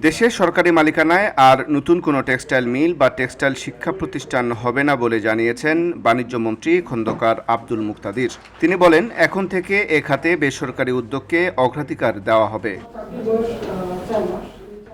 দেশে সরকারি মালিকানায় আর নতুন কোনো টেক্সটাইল মিল বা টেক্সটাইল শিক্ষা প্রতিষ্ঠান হবে না বলে জানিয়েছেন বাণিজ্যমন্ত্রী খন্দকার আব্দুল মুক্তাদির। তিনি বলেন, এখন থেকে এ খাতে বেসরকারি উদ্যোগকে অগ্রাধিকার দেওয়া হবে।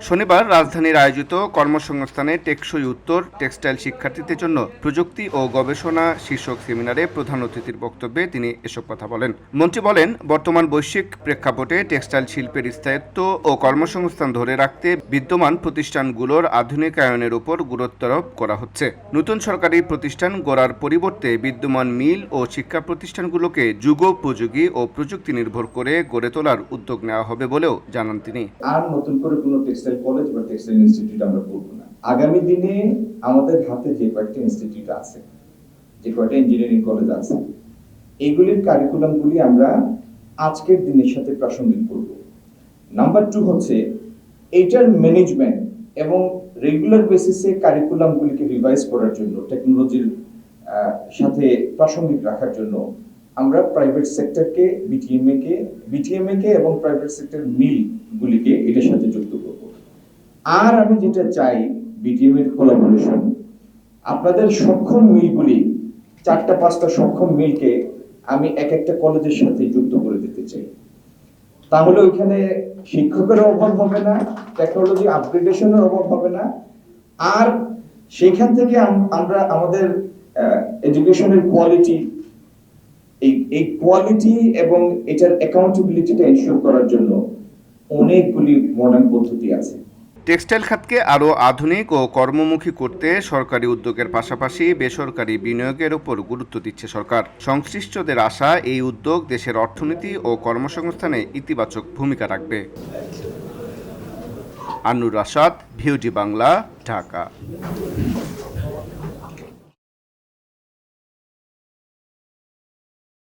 শনিবার রাজধানীর আয়োজিত কর্মসংস্থানে টেকসই উত্তর টেক্সটাইল শিক্ষার্থীদের জন্য প্রযুক্তি ও গবেষণা শীর্ষক সেমিনারে প্রধান অতিথির বক্তব্যে তিনি এসব কথা বলেন। মন্ত্রী বলেন, বর্তমান বৈশ্বিক প্রেক্ষাপটে টেক্সটাইল শিল্পের স্থায়িত্ব ও কর্মসংস্থান ধরে রাখতে বিদ্যমান প্রতিষ্ঠানগুলোর আধুনিকায়নের উপর গুরুত্ব আরোপ করা হচ্ছে। নতুন সরকারি প্রতিষ্ঠান গড়ার পরিবর্তে বিদ্যমান মিল ও শিক্ষা প্রতিষ্ঠানগুলোকে যুগোপযোগী ও প্রযুক্তি নির্ভর করে গড়ে তোলার উদ্যোগ নেওয়া হবে বলেও জানান তিনি। আর নতুন করে কোনো টেক্সটাইল কলেজ বা টেক্সটাইল ইনস্টিটিউট আমরা করব না। আগামী দিনে আমাদের হাতে যে কয়েকটা ইনস্টিটিউট আছে, যে কয়েকটা ইঞ্জিনিয়ারিং কলেজ আছে, এগুলির কারিকুলামগুলি আমরা আজকের দিনের সাথে প্রাসঙ্গিক করব। নাম্বার 2 হচ্ছে এইটার ম্যানেজমেন্ট এবং রেগুলার বেসিসে কারিকুলামগুলিকে রিভাইজ করার জন্য, টেকনোলজির সাথে প্রাসঙ্গিক রাখার জন্য আমরা প্রাইভেট সেক্টরকে বিটিএমএ কে এবং প্রাইভেট সেক্টর মিলগুলিকে এটার সাথে যুক্ত করব। আর আমি যেটা চাই, বিটিএম এর কোলাবোরেশন, আপনাদের সক্ষম মিলগুলি 4-5টা সক্ষম মিলকে আমি একটা কলেজের সাথে যুক্ত করে দিতে চাই। তাহলে ওইখানে শিক্ষকের অভাব হবে না, টেকনোলজি আপগ্রেডেশনের অভাব হবে না, আর সেখান থেকে আমরা আমাদের এডুকেশনের কোয়ালিটি, এই কোয়ালিটি এবং এটার অ্যাকাউন্টেবিলিটিটা এনশিওর করার জন্য অনেকগুলি মডার্ন পদ্ধতি আছে। টেক্সটাইল খাতকে আরও আধুনিক ও কর্মমুখী করতে সরকারি উদ্যোগের পাশাপাশি বেসরকারি বিনিয়োগের উপর গুরুত্ব দিচ্ছে সরকার। সংশ্লিষ্টদের আশা, এই উদ্যোগ দেশের অর্থনীতি ও কর্মসংস্থানে ইতিবাচক ভূমিকা রাখবে। আনুর রাশাদ, ভিওডি বাংলা, ঢাকা।